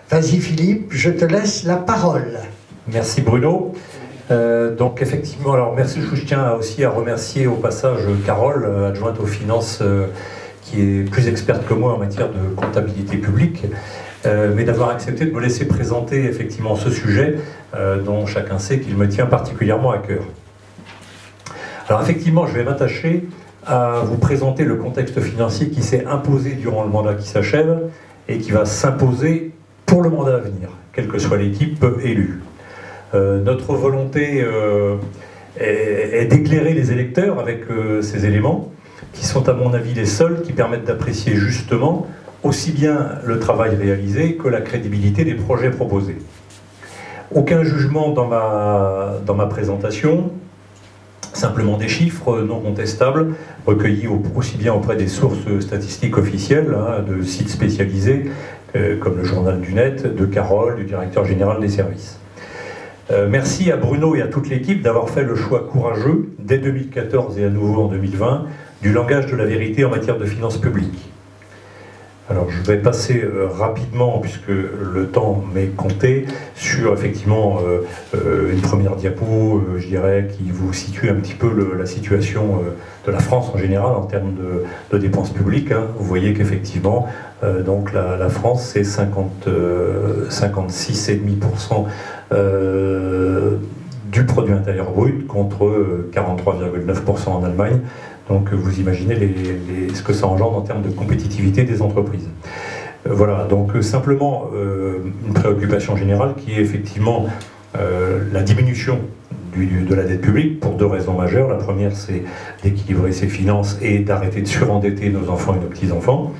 Vas-y Philippe, je te laisse la parole. Merci Bruno. Donc effectivement, alors merci, je tiens aussi à remercier au passage Carole, adjointe aux finances, qui est plus experte que moi en matière de comptabilité publique, mais d'avoir accepté de me laisser présenter effectivement ce sujet dont chacun sait qu'il me tient particulièrement à cœur. Alors effectivement, je vais m'attacher à vous présenter le contexte financier qui s'est imposé durant le mandat qui s'achève et qui va s'imposer pour le mandat à venir, quelle que soit l'équipe élue. Notre volonté est d'éclairer les électeurs avec ces éléments qui sont à mon avis les seuls qui permettent d'apprécier justement aussi bien le travail réalisé que la crédibilité des projets proposés. Aucun jugement dans ma présentation, simplement des chiffres non contestables recueillis aussi bien auprès des sources statistiques officielles, de sites spécialisés comme le Journal du Net, de Carole, du directeur général des services. Merci à Bruno et à toute l'équipe d'avoir fait le choix courageux, dès 2014 et à nouveau en 2020, du langage de la vérité en matière de finances publiques. Alors je vais passer rapidement, puisque le temps m'est compté, sur effectivement une première diapo, je dirais, qui vous situe un petit peu la situation de la France en général en termes de dépenses publiques. Vous voyez qu'effectivement, donc la France, c'est 56,5% du produit intérieur brut contre 43,9% en Allemagne. Donc vous imaginez ce que ça engendre en termes de compétitivité des entreprises. Voilà, donc simplement une préoccupation générale qui est effectivement la diminution de la dette publique pour deux raisons majeures. La première, c'est d'équilibrer ses finances et d'arrêter de surendetter nos enfants et nos petits-enfants.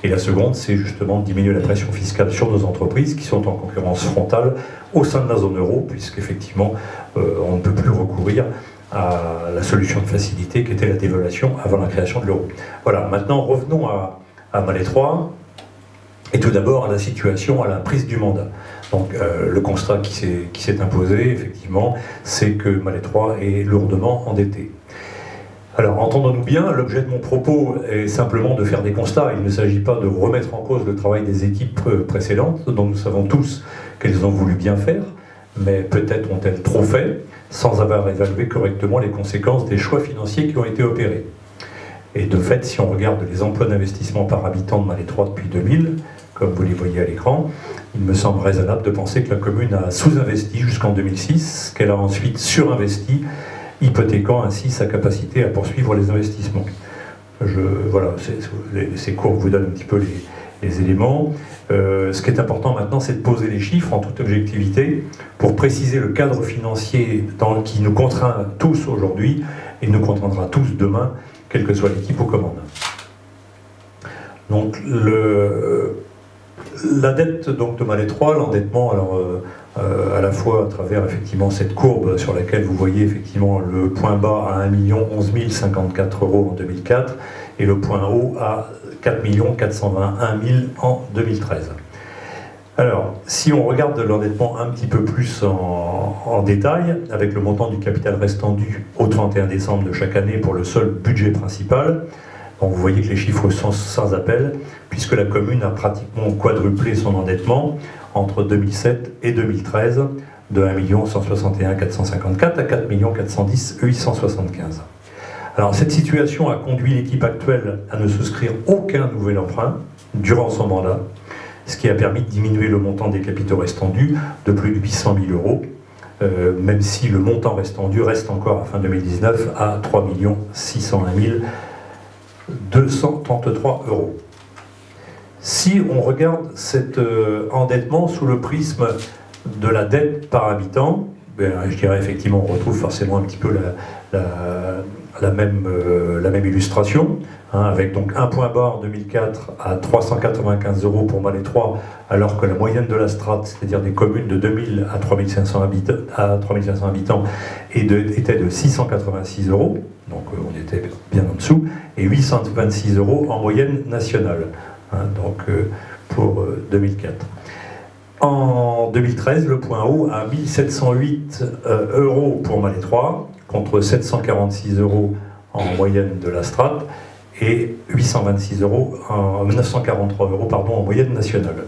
Et la seconde, c'est justement de diminuer la pression fiscale sur nos entreprises qui sont en concurrence frontale au sein de la zone euro, puisqu'effectivement, on ne peut plus recourir à la solution de facilité qui était la dévaluation avant la création de l'euro. Voilà, maintenant revenons à Malet 3, et tout d'abord à la situation, à la prise du mandat. Donc le constat qui s'est imposé, effectivement, c'est que Malet 3 est lourdement endetté. Alors entendons-nous bien, l'objet de mon propos est simplement de faire des constats. Il ne s'agit pas de remettre en cause le travail des équipes précédentes, dont nous savons tous qu'elles ont voulu bien faire, mais peut-être ont-elles trop fait, sans avoir évalué correctement les conséquences des choix financiers qui ont été opérés. Et de fait, si on regarde les emplois d'investissement par habitant de Malet 3 depuis 2000, comme vous les voyez à l'écran, il me semble raisonnable de penser que la commune a sous-investi jusqu'en 2006, qu'elle a ensuite surinvesti, hypothéquant ainsi sa capacité à poursuivre les investissements. Voilà, ces courbes vous donnent un petit peu les éléments. Ce qui est important maintenant, c'est de poser les chiffres en toute objectivité pour préciser le cadre financier qui nous contraint tous aujourd'hui et nous contraindra tous demain, quelle que soit l'équipe aux commandes. Donc la dette donc, de Malet 3, l'endettement, alors à la fois à travers effectivement cette courbe sur laquelle vous voyez effectivement le point bas à 1 11 054 € en 2004 et le point haut à 4 421 000 en 2013. Alors, si on regarde l'endettement un petit peu plus en détail, avec le montant du capital restant dû au 31 décembre de chaque année pour le seul budget principal, donc vous voyez que les chiffres sont sans appel, puisque la commune a pratiquement quadruplé son endettement entre 2007 et 2013, de 1 161 454 à 4 410 875. Alors cette situation a conduit l'équipe actuelle à ne souscrire aucun nouvel emprunt durant son mandat, ce qui a permis de diminuer le montant des capitaux restants dus de plus de 800 000 €, même si le montant restant dû reste encore à fin 2019 à 3 601 233 €. Si on regarde cet endettement sous le prisme de la dette par habitant, je dirais effectivement on retrouve forcément un petit peu la même illustration, avec donc un point bas en 2004 à 395 € pour Malet 3, alors que la moyenne de la strate, c'est-à-dire des communes de 2000 à 3500 habitants, était de 686 €, donc on était bien en dessous, et 826 € en moyenne nationale, pour 2004. En 2013, le point haut à 1708 € pour Malet 3, contre 746 € en moyenne de la strate, et 943 € en moyenne nationale.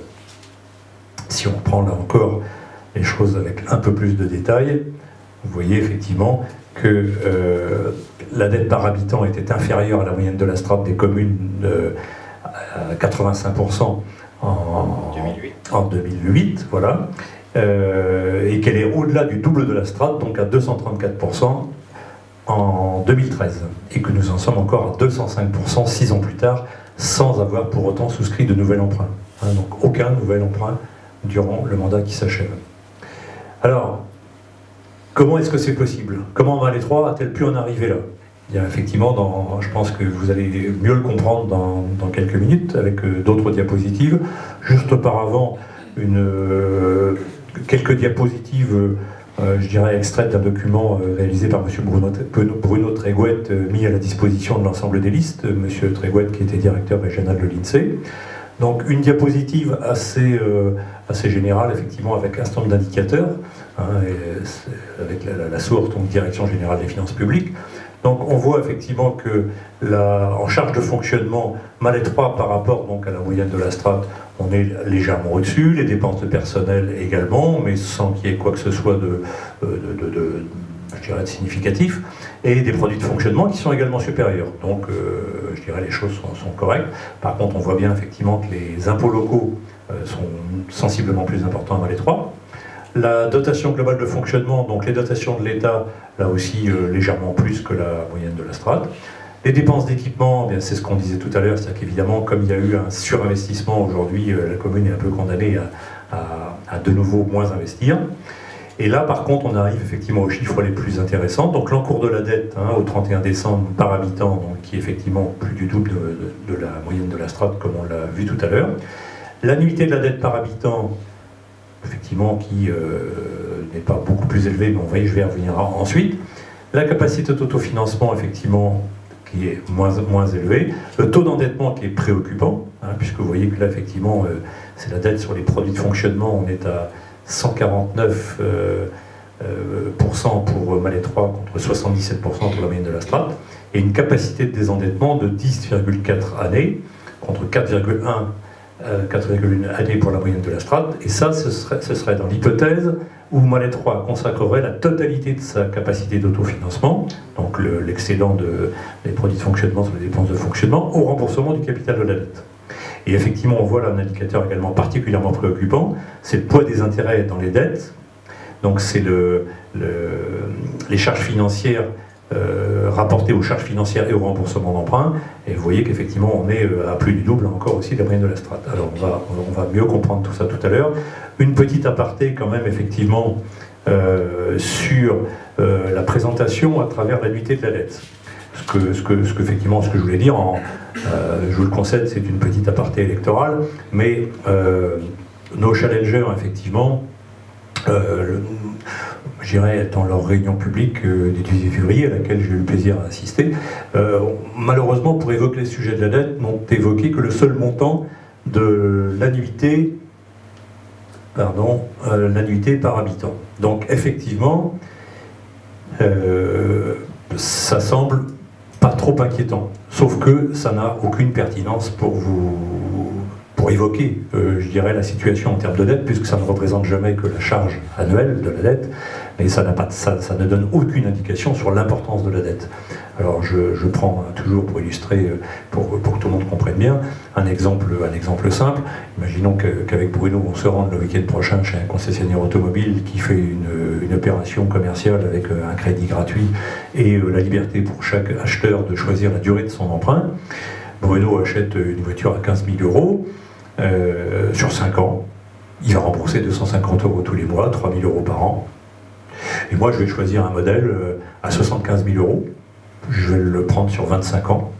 Si on prend là encore les choses avec un peu plus de détails, vous voyez effectivement que la dette par habitant était inférieure à la moyenne de la strate des communes à 85% en 2008, voilà, et qu'elle est au-delà du double de la strate, donc à 234% en 2013, et que nous en sommes encore à 205% 6 ans plus tard, sans avoir pour autant souscrit de nouvel emprunt. Donc aucun nouvel emprunt durant le mandat qui s'achève. Alors, comment est-ce que c'est possible? Comment Malle 3 a-t-elle pu en arriver là? Il y a effectivement, je pense que vous allez mieux le comprendre dans quelques minutes avec d'autres diapositives. Juste auparavant, quelques diapositives, je dirais, extraites d'un document réalisé par M. Bruno Tréguet, mis à la disposition de l'ensemble des listes, M. Tréguet qui était directeur régional de l'INSEE. Donc une diapositive assez générale, effectivement, avec un certain nombre d'indicateurs, avec la source, donc Direction Générale des Finances Publiques. Donc on voit effectivement que en charge de fonctionnement, Malle 3 par rapport donc, à la moyenne de la strate, on est légèrement au-dessus, les dépenses de personnel également, mais sans qu'il y ait quoi que ce soit je dirais, de significatif, et des produits de fonctionnement qui sont également supérieurs. Donc je dirais les choses sont correctes. Par contre, on voit bien effectivement que les impôts locaux sont sensiblement plus importants à Malle 3. La dotation globale de fonctionnement, donc les dotations de l'État, là aussi légèrement plus que la moyenne de la strate. Les dépenses d'équipement, c'est ce qu'on disait tout à l'heure, c'est-à-dire qu'évidemment, comme il y a eu un surinvestissement aujourd'hui, la commune est un peu condamnée à de nouveau moins investir. Et là, par contre, on arrive effectivement aux chiffres les plus intéressants. Donc l'encours de la dette au 31 décembre par habitant, donc, qui est effectivement plus du double de la moyenne de la strate, comme on l'a vu tout à l'heure. L'annuité de la dette par habitant, effectivement, qui n'est pas beaucoup plus élevée, mais je vais y revenir ensuite. La capacité d'autofinancement, effectivement, qui est moins élevée. Le taux d'endettement qui est préoccupant, puisque vous voyez que là, effectivement, c'est la dette sur les produits de fonctionnement, on est à 149% pour Malle 3 contre 77% pour la moyenne de la strate, et une capacité de désendettement de 10,4 années contre 4,1 années pour la moyenne de la strate, et ça, ce serait dans l'hypothèse où Malle 3 consacrerait la totalité de sa capacité d'autofinancement, donc l'excédent des produits de fonctionnement sur les dépenses de fonctionnement, au remboursement du capital de la dette. Et effectivement, on voit là un indicateur également particulièrement préoccupant, c'est le poids des intérêts dans les dettes, donc c'est les charges financières rapportées aux charges financières et au remboursement d'emprunt, et vous voyez qu'effectivement on est à plus du double encore aussi de la moyenne de la strate. Alors on va mieux comprendre tout ça tout à l'heure. Une petite aparté quand même effectivement sur la présentation à travers l'annuité de la dette. Ce que je voulais dire, je vous le concède, c'est une petite aparté électorale, mais nos challengers, effectivement, je dirais, dans leur réunion publique du 18 février, à laquelle j'ai eu le plaisir d'assister, malheureusement, pour évoquer le sujet de la dette, n'ont évoqué que le seul montant de l'annuité par habitant. Donc, effectivement, ça semble pas trop inquiétant, sauf que ça n'a aucune pertinence pour évoquer, je dirais, la situation en termes de dette, puisque ça ne représente jamais que la charge annuelle de la dette, mais ça ne donne aucune indication sur l'importance de la dette. Alors je prends toujours pour illustrer, pour que tout le monde comprenne bien, un exemple simple. Imaginons qu'avec Bruno, on se rende le week-end prochain chez un concessionnaire automobile qui fait une opération commerciale avec un crédit gratuit et la liberté pour chaque acheteur de choisir la durée de son emprunt. Bruno achète une voiture à 15 000 euros sur 5 ans. Il va rembourser 250 euros tous les mois, 3 000 euros par an. Et moi, je vais choisir un modèle à 75 000 euros. Je vais le prendre sur 25 ans.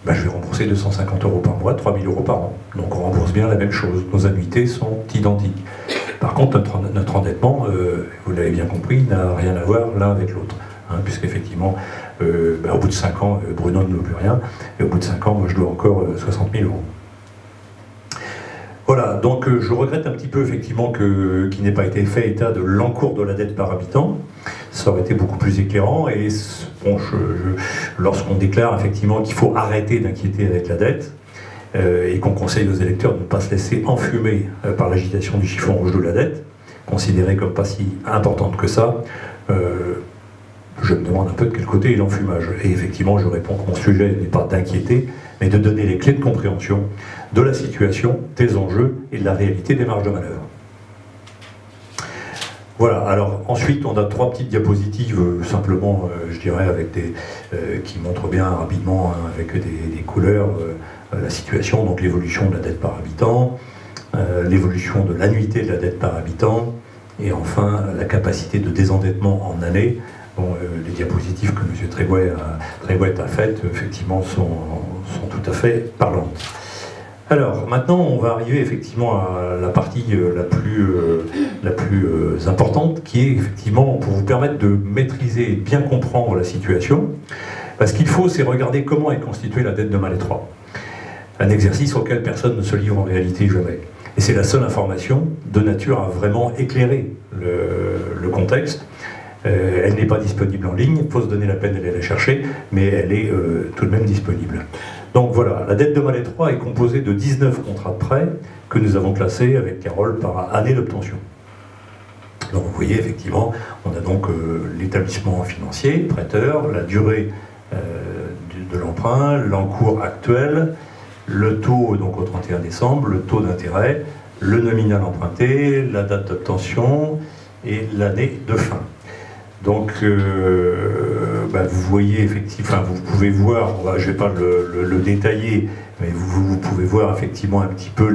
Ben, je vais rembourser 250 euros par mois, 3 000 euros par an. Donc on rembourse bien la même chose. Nos annuités sont identiques. Par contre, notre endettement, vous l'avez bien compris, n'a rien à voir l'un avec l'autre. Puisqu'effectivement, au bout de 5 ans, Bruno ne doit plus rien. Et au bout de 5 ans, moi, je dois encore 60 000 euros. Voilà, donc je regrette un petit peu effectivement qu'il n'ait pas été fait état de l'encours de la dette par habitant. Ça aurait été beaucoup plus éclairant, et bon, lorsqu'on déclare effectivement qu'il faut arrêter d'inquiéter avec la dette, et qu'on conseille aux électeurs de ne pas se laisser enfumer par l'agitation du chiffon rouge de la dette, considérée comme pas si importante que ça, je me demande un peu de quel côté est l'enfumage. Et effectivement, je réponds que mon sujet n'est pas d'inquiéter, mais de donner les clés de compréhension de la situation, des enjeux et de la réalité des marges de manœuvre. Voilà, alors ensuite on a 3 petites diapositives, simplement, je dirais, avec qui montrent bien rapidement, hein, avec des couleurs, la situation, donc l'évolution de la dette par habitant, l'évolution de l'annuité de la dette par habitant, et enfin la capacité de désendettement en année. Bon, les diapositives que M. Trégouet a faites, effectivement, sont tout à fait parlantes. Alors, maintenant, on va arriver effectivement à la partie la plus importante, qui est effectivement pour vous permettre de maîtriser et de bien comprendre la situation. Parce qu'il faut, c'est regarder comment est constituée la dette de Malétroit. Un exercice auquel personne ne se livre en réalité jamais. Et c'est la seule information de nature à vraiment éclairer le contexte. Elle n'est pas disponible en ligne, il faut se donner la peine d'aller la chercher, mais elle est tout de même disponible. Donc voilà, la dette de Malétroit est composée de 19 contrats de prêt que nous avons classés avec Carole par année d'obtention. Donc vous voyez, effectivement, on a donc l'établissement financier, prêteur, la durée de l'emprunt, l'encours actuel, le taux donc au 31 décembre, le taux d'intérêt, le nominal emprunté, la date d'obtention et l'année de fin. Donc, vous voyez effectivement, vous pouvez voir, je ne vais pas le détailler, mais vous pouvez voir effectivement un petit peu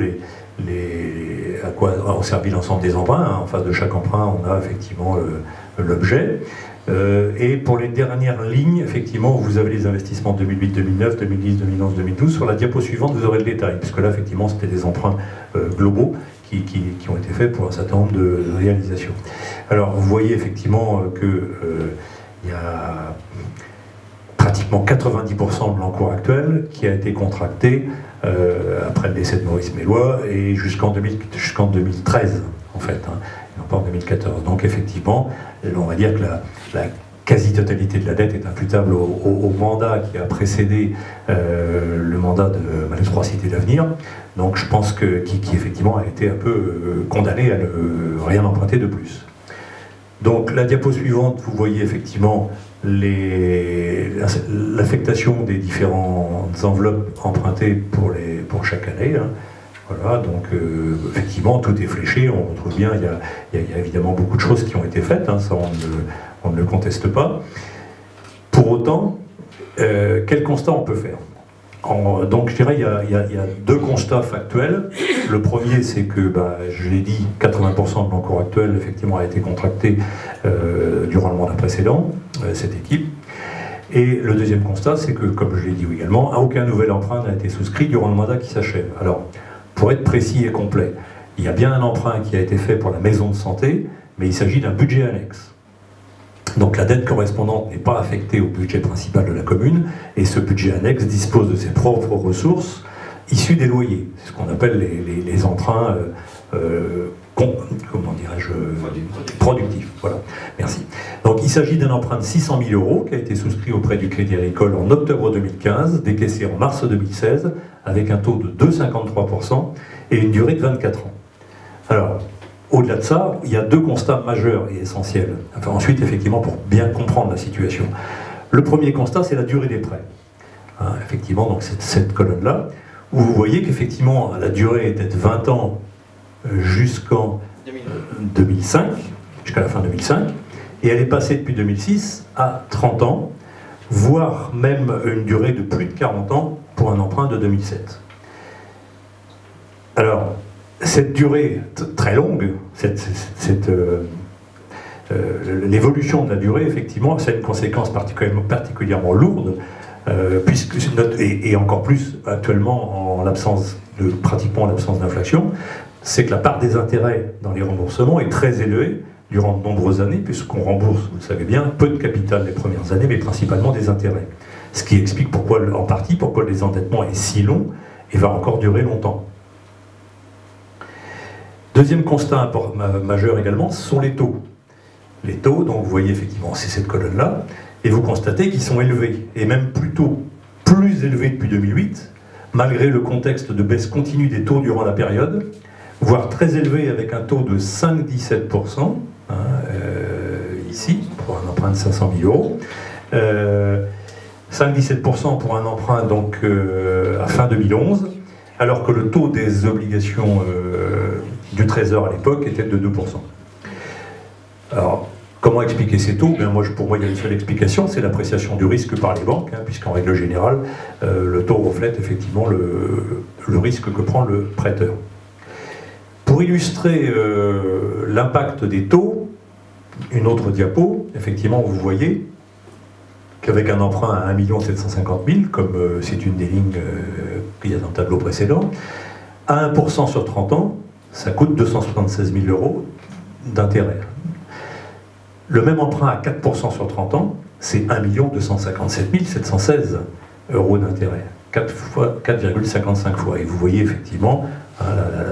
à quoi ont servi l'ensemble des emprunts. Hein. En face de chaque emprunt, on a effectivement l'objet. Et pour les dernières lignes, effectivement, vous avez les investissements 2008, 2009, 2010, 2011, 2012. Sur la diapo suivante, vous aurez le détail, puisque là, effectivement, c'était des emprunts globaux qui ont été faits pour un certain nombre de réalisations. Alors, vous voyez effectivement qu'il y a pratiquement 90% de l'encours actuel qui a été contracté après le décès de Maurice Mélois et jusqu'en 2013, en fait, hein, et non pas en 2014. Donc, effectivement, on va dire que la quasi-totalité de la dette est imputable au mandat qui a précédé le mandat de Malétroit Cité d'Avenir. Donc je pense qui effectivement a été un peu condamné à ne rien emprunter de plus. Donc la diapo suivante, vous voyez effectivement l'affectation des différentes enveloppes empruntées pour chaque année. Hein. Voilà, donc effectivement tout est fléché, on retrouve bien, il y a évidemment beaucoup de choses qui ont été faites, hein, ça on ne le conteste pas. Pour autant, quel constat on peut faire? Donc je dirais il y a 2 constats factuels. Le premier, c'est que, je l'ai dit, 80% de l'encours actuel effectivement a été contracté durant le mandat précédent, cette équipe. Et le deuxième constat, c'est que, comme je l'ai dit également, aucun nouvel emprunt n'a été souscrit durant le mandat qui s'achève. Alors, pour être précis et complet, il y a bien un emprunt qui a été fait pour la maison de santé, mais il s'agit d'un budget annexe. Donc la dette correspondante n'est pas affectée au budget principal de la commune, et ce budget annexe dispose de ses propres ressources issues des loyers. C'est ce qu'on appelle les emprunts, comment dirais-je, productifs. Voilà, merci. Donc il s'agit d'un emprunt de 600 000 € qui a été souscrit auprès du Crédit Agricole en octobre 2015, décaissé en mars 2016, avec un taux de 2,53% et une durée de 24 ans. Alors, au-delà de ça, il y a 2 constats majeurs et essentiels. Enfin, ensuite, effectivement, pour bien comprendre la situation. Le premier constat, c'est la durée des prêts. Hein, effectivement, donc c'est cette colonne-là, où vous voyez qu'effectivement, la durée était de 20 ans jusqu'en 2005, jusqu'à la fin 2005, et elle est passée depuis 2006 à 30 ans, voire même une durée de plus de 40 ans pour un emprunt de 2007. Alors, cette durée très longue, l'évolution de la durée, effectivement, c'est une conséquence particulièrement lourde, et encore plus actuellement en l'absence pratiquement en l'absence d'inflation, c'est que la part des intérêts dans les remboursements est très élevée durant de nombreuses années, puisqu'on rembourse, vous le savez bien, peu de capital les premières années, mais principalement des intérêts. Ce qui explique en partie pourquoi le désendettement est si long et va encore durer longtemps. Deuxième constat majeur également, ce sont les taux. Les taux, donc vous voyez effectivement, c'est cette colonne-là, et vous constatez qu'ils sont élevés, et même plutôt plus élevés depuis 2008, malgré le contexte de baisse continue des taux durant la période, voire très élevé avec un taux de 5,17%, hein, ici, pour un emprunt de 500 000 euros. 5,17% pour un emprunt donc, à fin 2011, alors que le taux des obligations du Trésor à l'époque était de 2%. Alors, comment expliquer ces taux? Pour moi, il y a une seule explication, c'est l'appréciation du risque par les banques, hein, puisqu'en règle générale, le taux reflète effectivement le risque que prend le prêteur. Pour illustrer l'impact des taux, une autre diapo, effectivement, vous voyez qu'avec un emprunt à 1 750 000, comme c'est une des lignes qu'il y a dans le tableau précédent, à 1% sur 30 ans, ça coûte 276 000 euros d'intérêt. Le même emprunt à 4% sur 30 ans, c'est 1 257 716 euros d'intérêt. 4,55 fois. Et vous voyez effectivement hein,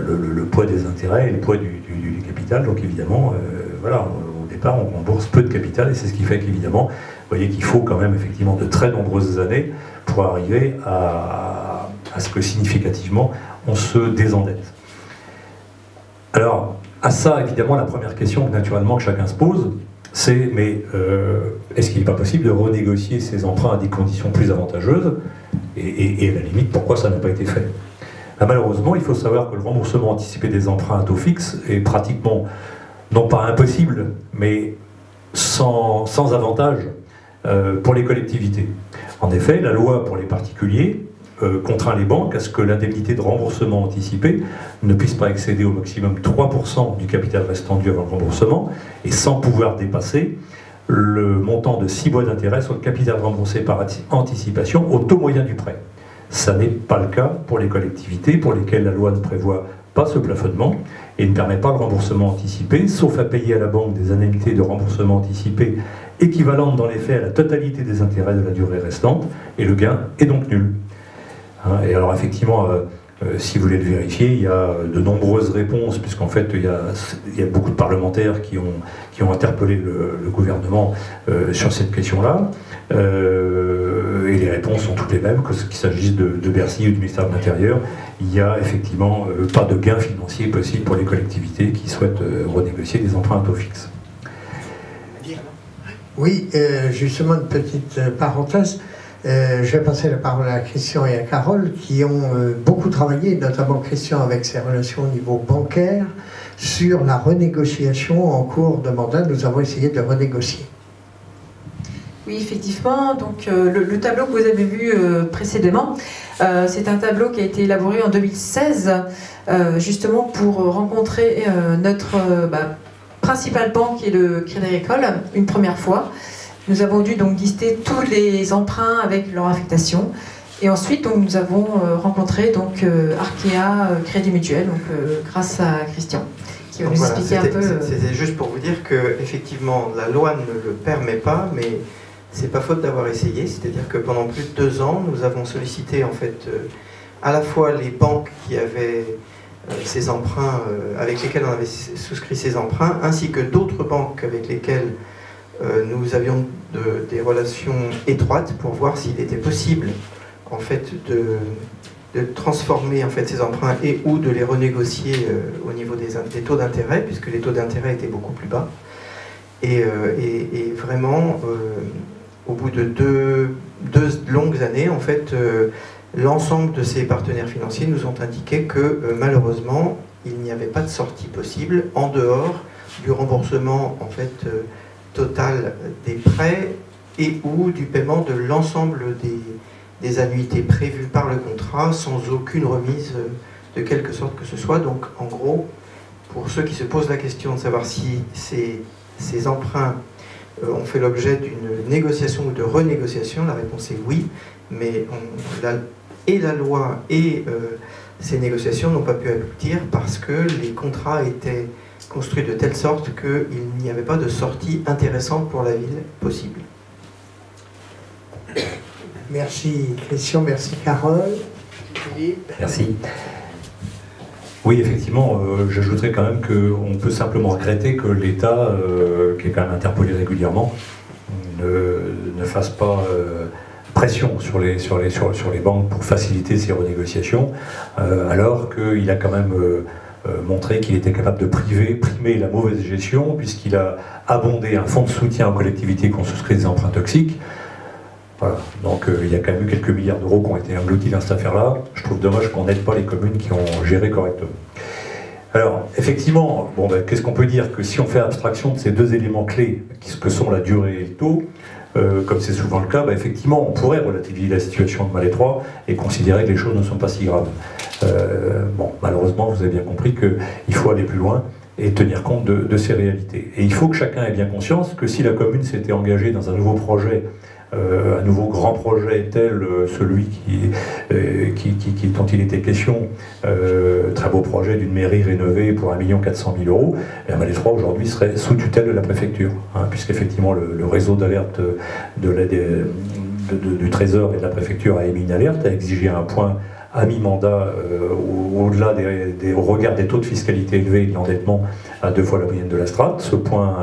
le poids des intérêts et le poids du capital. Donc évidemment, voilà, au départ, on rembourse peu de capital et c'est ce qui fait qu'évidemment, vous voyez qu'il faut quand même effectivement de très nombreuses années pour arriver à ce que significativement on se désendette. Alors, à ça, évidemment, la première question naturellement que chacun se pose, c'est mais est-ce qu'il n'est pas possible de renégocier ces emprunts à des conditions plus avantageuses et à la limite, pourquoi ça n'a pas été fait? Là, malheureusement, il faut savoir que le remboursement anticipé des emprunts à taux fixe est pratiquement, non pas impossible, mais sans avantage pour les collectivités. En effet, la loi pour les particuliers contraint les banques à ce que l'indemnité de remboursement anticipé ne puisse pas excéder au maximum 3% du capital restant dû avant le remboursement et sans pouvoir dépasser le montant de 6 mois d'intérêt sur le capital remboursé par anticipation au taux moyen du prêt. Ça n'est pas le cas pour les collectivités pour lesquelles la loi ne prévoit pas ce plafonnement et ne permet pas le remboursement anticipé, sauf à payer à la banque des indemnités de remboursement anticipé équivalentes dans les faits à la totalité des intérêts de la durée restante, et le gain est donc nul. Hein, et alors effectivement, si vous voulez le vérifier, il y a de nombreuses réponses, puisqu'en fait il y a beaucoup de parlementaires qui ont interpellé le gouvernement sur cette question-là, et les réponses sont toutes les mêmes, qu'il s'agisse de Bercy ou du ministère de l'Intérieur. Il n'y a effectivement pas de gain financier possible pour les collectivités qui souhaitent renégocier des emprunts à taux fixe. Oui, justement une petite parenthèse. Je vais passer la parole à Christian et à Carole qui ont beaucoup travaillé, notamment Christian avec ses relations au niveau bancaire, sur la renégociation en cours de mandat. Nous avons essayé de renégocier. Oui, effectivement. Donc, le tableau que vous avez vu précédemment, c'est un tableau qui a été élaboré en 2016, justement pour rencontrer notre principale banque, qui est le Crédit Agricole, une première fois. Nous avons dû donc lister tous les emprunts avec leur affectation. Et ensuite, donc, nous avons rencontré donc, Arkea Crédit Mutuel, donc, grâce à Christian, qui va nous expliquer un peu. C'était juste pour vous dire que effectivement, la loi ne le permet pas, mais c'est pas faute d'avoir essayé. C'est-à-dire que pendant plus de 2 ans, nous avons sollicité en fait à la fois les banques qui avaient ces emprunts, avec lesquelles on avait souscrit ces emprunts, ainsi que d'autres banques avec lesquelles nous avions des relations étroites pour voir s'il était possible en fait de transformer en fait ces emprunts et ou de les renégocier au niveau des taux d'intérêt, puisque les taux d'intérêt étaient beaucoup plus bas. Et vraiment, au bout de deux longues années, en fait, l'ensemble de ces partenaires financiers nous ont indiqué que malheureusement, il n'y avait pas de sortie possible en dehors du remboursement en fait total des prêts et ou du paiement de l'ensemble des annuités prévues par le contrat sans aucune remise de quelque sorte que ce soit. Donc en gros, pour ceux qui se posent la question de savoir si ces emprunts ont fait l'objet d'une négociation ou de renégociation, la réponse est oui, mais la loi et ces négociations n'ont pas pu aboutir parce que les contrats étaient construit de telle sorte qu'il n'y avait pas de sortie intéressante pour la ville possible. Merci Christian, merci Carole. Philippe. Merci. Oui, effectivement, j'ajouterais quand même qu'on peut simplement regretter que l'État, qui est quand même interpellé régulièrement, ne fasse pas pression sur les banques pour faciliter ces renégociations, alors qu'il a quand même montré qu'il était capable de primer la mauvaise gestion, puisqu'il a abondé un fonds de soutien aux collectivités qui ont souscrit des emprunts toxiques. Voilà. Donc il y a quand même eu quelques milliards d'euros qui ont été engloutis dans cette affaire-là. Je trouve dommage qu'on n'aide pas les communes qui ont géré correctement. Alors, effectivement, bon, ben, qu'est-ce qu'on peut dire? Que si on fait abstraction de ces deux éléments clés, que sont la durée et le taux, comme c'est souvent le cas, ben, effectivement, on pourrait relativiser la situation de Malétroit et considérer que les choses ne sont pas si graves. Bon, malheureusement, vous avez bien compris qu'il faut aller plus loin et tenir compte de ces réalités. Et il faut que chacun ait bien conscience que si la commune s'était engagée dans un nouveau projet, un nouveau grand projet tel celui dont il était question, très beau projet d'une mairie rénovée pour 1 400 000 €, et Malétroit aujourd'hui serait sous tutelle de la préfecture, hein, puisqu'effectivement le réseau d'alerte du Trésor et de la préfecture a émis une alerte, a exigé un point à mi-mandat, au-delà au regard des taux de fiscalité élevés et de l'endettement à 2 fois la moyenne de la strate. Ce point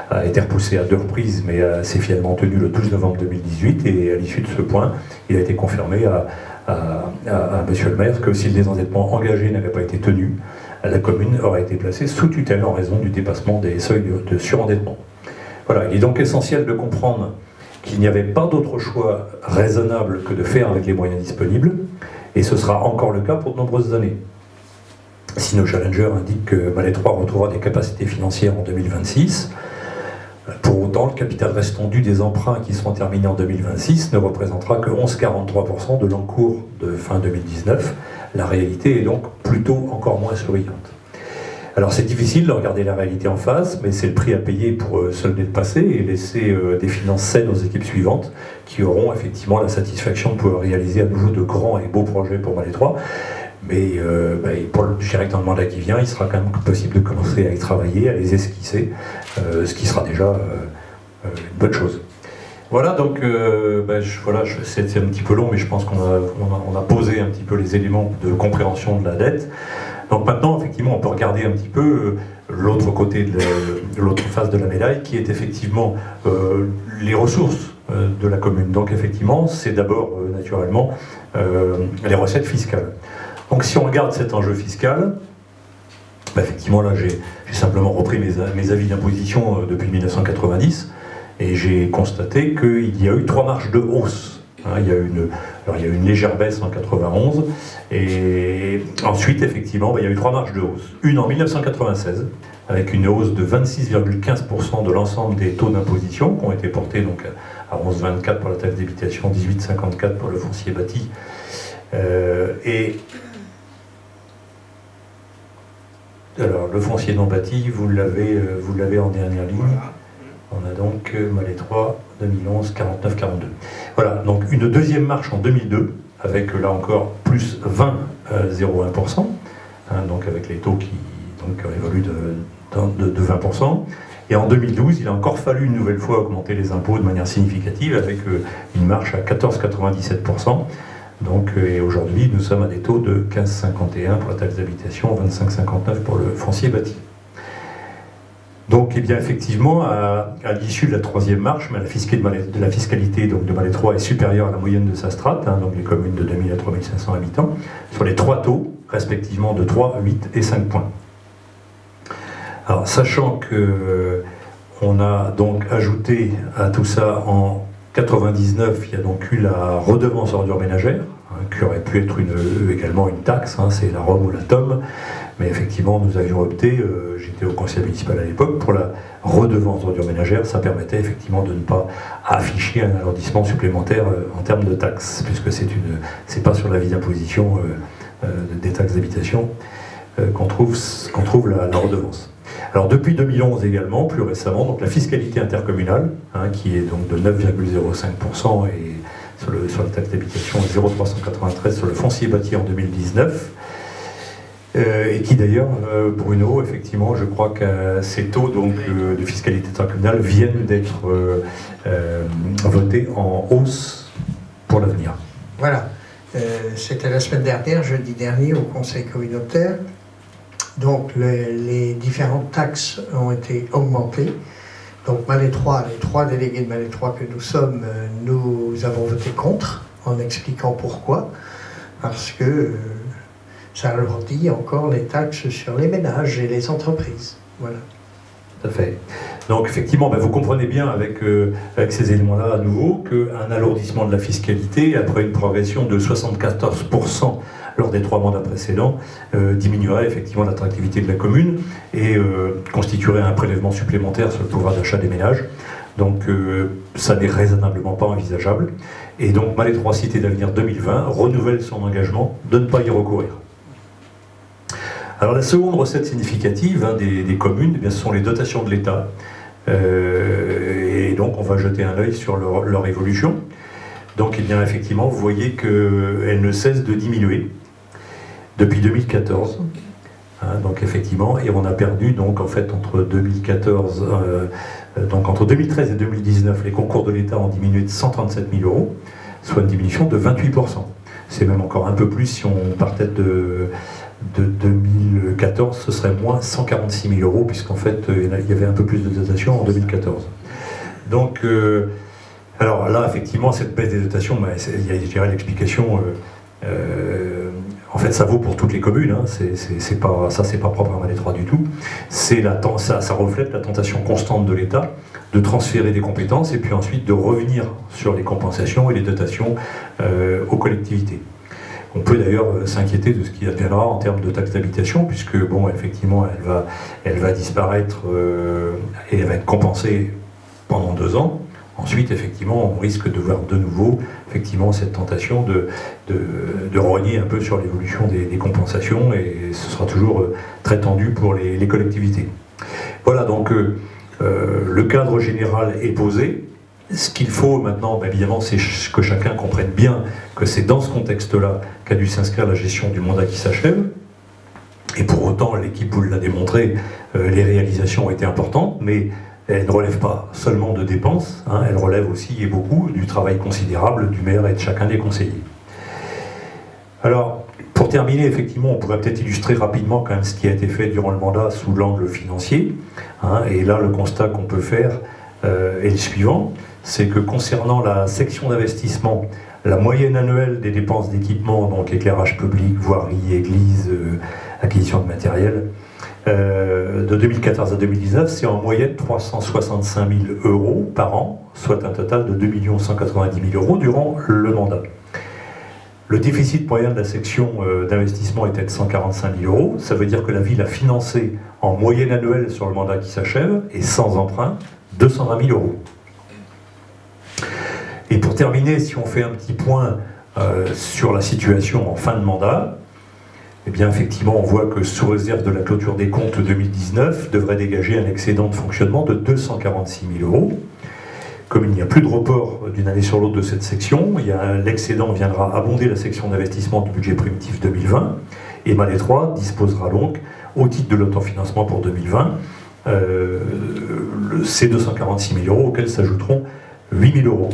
a été repoussé à 2 reprises, mais s'est finalement tenu le 12 novembre 2018, et à l'issue de ce point, il a été confirmé à monsieur le maire que si le désendettement engagé n'avait pas été tenu, la commune aurait été placée sous tutelle en raison du dépassement des seuils de surendettement. Voilà, il est donc essentiel de comprendre qu'il n'y avait pas d'autre choix raisonnable que de faire avec les moyens disponibles, et ce sera encore le cas pour de nombreuses années. Si nos challengers indiquent que Malétroit retrouvera des capacités financières en 2026, pour autant, le capital restendu des emprunts qui seront terminés en 2026 ne représentera que 11,43% de l'encours de fin 2019. La réalité est donc plutôt encore moins souriante. Alors c'est difficile de regarder la réalité en face, mais c'est le prix à payer pour solder le passé et laisser des finances saines aux équipes suivantes qui auront effectivement la satisfaction de pouvoir réaliser à nouveau de grands et beaux projets pour Malétroit. Mais pour le direct dans le mandat qui vient, il sera quand même possible de commencer à y travailler, à les esquisser, ce qui sera déjà une bonne chose. Voilà, donc c'est un petit peu long, mais je pense qu'on a posé un petit peu les éléments de compréhension de la dette. Donc maintenant, effectivement, on peut regarder un petit peu l'autre côté, l'autre face de la médaille, qui est effectivement les ressources de la commune. Donc effectivement, c'est d'abord, naturellement, les recettes fiscales. Donc si on regarde cet enjeu fiscal, effectivement, là, j'ai simplement repris mes avis d'imposition depuis 1990, et j'ai constaté qu'il y a eu 3 marches de hausse. Hein, il y a eu une légère baisse en 91, et ensuite, effectivement, il y a eu 3 marches de hausse. Une en 1996, avec une hausse de 26,15% de l'ensemble des taux d'imposition, qui ont été portés donc à 11,24 pour la taxe d'habitation, 18,54 pour le foncier bâti. Alors, le foncier non bâti, vous l'avez en dernière ligne. Voilà. On a donc Malétroit 2011, 49-42. Voilà, donc une deuxième marche en 2002, avec là encore plus 20,01%, hein, donc avec les taux qui évoluent de 20%. Et en 2012, il a encore fallu une nouvelle fois augmenter les impôts de manière significative, avec une marche à 14,97%. Donc, et aujourd'hui, nous sommes à des taux de 15,51 pour la taxe d'habitation, 25,59 pour le foncier bâti. Donc, eh bien, effectivement, à l'issue de la 3e marche, la fiscalité donc, de Malétroit est supérieure à la moyenne de sa strate, hein, donc les communes de 2000 à 3500 habitants, sur les 3 taux, respectivement de 3, 8 et 5 points. Alors, sachant qu'on a donc ajouté à tout ça en 99, il y a donc eu la redevance ordures ménagères, hein, qui aurait pu être également une taxe, hein, c'est la ROM ou la TOM, mais effectivement nous avions opté, j'étais au conseil municipal à l'époque, pour la redevance ordures ménagères. Ça permettait effectivement de ne pas afficher un alourdissement supplémentaire en termes de taxes, puisque c'est pas sur l'avis d'imposition des taxes d'habitation qu'on trouve la redevance. Alors depuis 2011 également, plus récemment, donc la fiscalité intercommunale, hein, qui est donc de 9,05% et sur la taxe d'habitation 0,393 sur le foncier bâti en 2019, et qui d'ailleurs, Bruno, effectivement, je crois que ces taux donc, de fiscalité intercommunale viennent d'être votés en hausse pour l'avenir. Voilà, c'était la semaine dernière, jeudi dernier, au conseil communautaire. Donc les différentes taxes ont été augmentées. Donc Malétroit, les 3 délégués de Malétroit que nous sommes, nous avons voté contre, en expliquant pourquoi. Parce que ça alourdit encore les taxes sur les ménages et les entreprises. Voilà. Tout à fait. Donc effectivement, vous comprenez bien avec ces éléments-là à nouveau qu'un alourdissement de la fiscalité, après une progression de 74% lors des 3 mandats précédents, diminuerait effectivement l'attractivité de la commune et constituerait un prélèvement supplémentaire sur le pouvoir d'achat des ménages. Donc ça n'est raisonnablement pas envisageable. Et donc Malétroit Cité d'Avenir 2020 renouvelle son engagement de ne pas y recourir. Alors la seconde recette significative des communes, ce sont les dotations de l'État. Et donc on va jeter un œil sur leur évolution. Donc effectivement, vous voyez qu'elles ne cessent de diminuer depuis 2014. Donc effectivement, et on a perdu entre 2014, entre 2013 et 2019, les concours de l'État ont diminué de 137 000 euros, soit une diminution de 28%. C'est même encore un peu plus si on partait de 2014, ce serait moins 146 000 euros, puisqu'en fait, il y avait un peu plus de dotations en 2014. Donc, alors là, effectivement, cette baisse des dotations, il y a, je dirais, l'explication. En fait, ça vaut pour toutes les communes. C'est pas propre à Malétroit du tout. Ça reflète la tentation constante de l'État de transférer des compétences et puis ensuite de revenir sur les compensations et les dotations aux collectivités. On peut d'ailleurs s'inquiéter de ce qui adviendra en termes de taxe d'habitation, puisque, effectivement, elle va disparaître et elle va être compensée pendant 2 ans. Ensuite, effectivement, on risque de voir de nouveau, effectivement, cette tentation de rogner un peu sur l'évolution des compensations, et ce sera toujours très tendu pour les collectivités. Voilà, donc le cadre général est posé. Ce qu'il faut maintenant, évidemment, c'est que chacun comprenne bien que c'est dans ce contexte-là qu'a dû s'inscrire la gestion du mandat qui s'achève. Et pour autant, l'équipe vous l'a démontré, les réalisations ont été importantes, mais elles ne relèvent pas seulement de dépenses, elles relèvent aussi, et beaucoup, du travail considérable du maire et de chacun des conseillers. Alors, pour terminer, effectivement, on pourrait peut-être illustrer rapidement quand même ce qui a été fait durant le mandat sous l'angle financier. Et là, le constat qu'on peut faire est le suivant. C'est que concernant la section d'investissement, la moyenne annuelle des dépenses d'équipement, donc éclairage public, voirie, église, acquisition de matériel, de 2014 à 2019, c'est en moyenne 365 000 euros par an, soit un total de 2 190 000 euros durant le mandat. Le déficit moyen de la section d'investissement était de 145 000 euros. Ça veut dire que la ville a financé en moyenne annuelle sur le mandat qui s'achève, et sans emprunt, 220 000 euros. Et pour terminer, si on fait un petit point sur la situation en fin de mandat, eh bien effectivement on voit que sous réserve de la clôture des comptes 2019 devrait dégager un excédent de fonctionnement de 246 000 euros. Comme il n'y a plus de report d'une année sur l'autre de cette section, l'excédent viendra abonder la section d'investissement du budget primitif 2020, et Malétroit disposera donc, au titre de l'autofinancement pour 2020, ces 246 000 euros auxquels s'ajouteront 8 000 euros.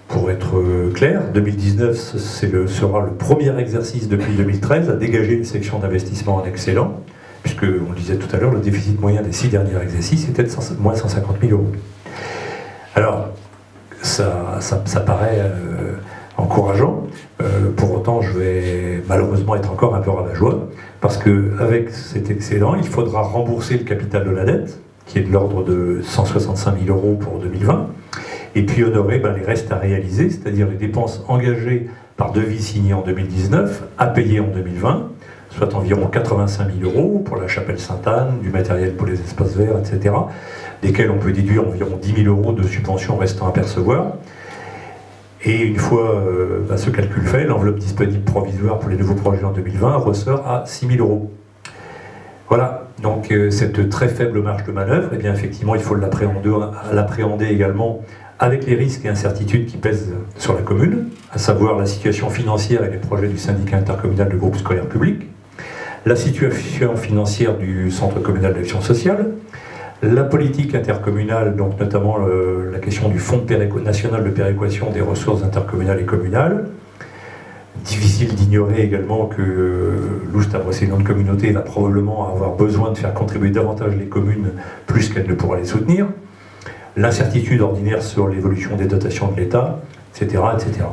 Pour être clair, 2019 sera le premier exercice depuis 2013 à dégager une section d'investissement en excédent, puisque, on le disait tout à l'heure, le déficit moyen des 6 derniers exercices était de moins 150 000 euros. Alors, ça paraît encourageant. Pour autant, je vais malheureusement être encore un peu rabat-joie, parce qu'avec cet excédent, il faudra rembourser le capital de la dette, qui est de l'ordre de 165 000 euros pour 2020, et puis honorer les restes à réaliser, c'est-à-dire les dépenses engagées par devis signé en 2019, à payer en 2020, soit environ 85 000 euros pour la chapelle Sainte-Anne, du matériel pour les espaces verts, etc., desquels on peut déduire environ 10 000 euros de subventions restant à percevoir. Et une fois ce calcul fait, l'enveloppe disponible provisoire pour les nouveaux projets en 2020 ressort à 6 000 euros. Voilà, donc cette très faible marge de manœuvre, eh bien effectivement il faut l'appréhender également avec les risques et incertitudes qui pèsent sur la commune, à savoir la situation financière et les projets du syndicat intercommunal de groupe scolaire public, la situation financière du centre communal d'action sociale, la politique intercommunale, donc notamment la question du fonds national de péréquation des ressources intercommunales et communales, Difficile d'ignorer également que l'Oust-Abrocéliande communauté va probablement avoir besoin de faire contribuer davantage les communes plus qu'elles ne pourraient les soutenir. L'incertitude ordinaire sur l'évolution des dotations de l'État, etc., etc.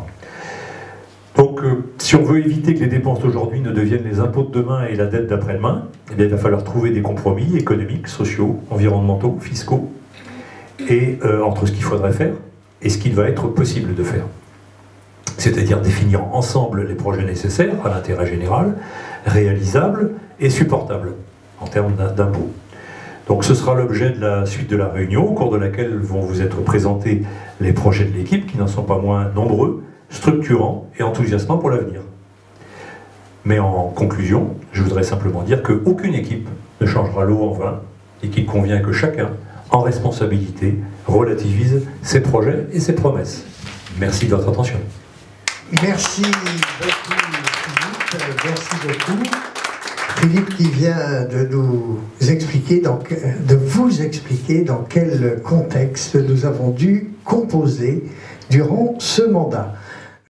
Donc, si on veut éviter que les dépenses d'aujourd'hui ne deviennent les impôts de demain et la dette d'après-demain, eh bien, il va falloir trouver des compromis économiques, sociaux, environnementaux, fiscaux, et entre ce qu'il faudrait faire et ce qu'il va être possible de faire. C'est-à-dire définir ensemble les projets nécessaires à l'intérêt général, réalisables et supportables en termes d'impôts. Donc ce sera l'objet de la suite de la réunion, au cours de laquelle vont vous être présentés les projets de l'équipe, qui n'en sont pas moins nombreux, structurants et enthousiasmants pour l'avenir. Mais en conclusion, je voudrais simplement dire qu'aucune équipe ne changera l'eau en vin et qu'il convient que chacun, en responsabilité, relativise ses projets et ses promesses. Merci de votre attention. Merci beaucoup Philippe, merci beaucoup. Philippe qui vient de nous expliquer, de vous expliquer dans quel contexte nous avons dû composer durant ce mandat.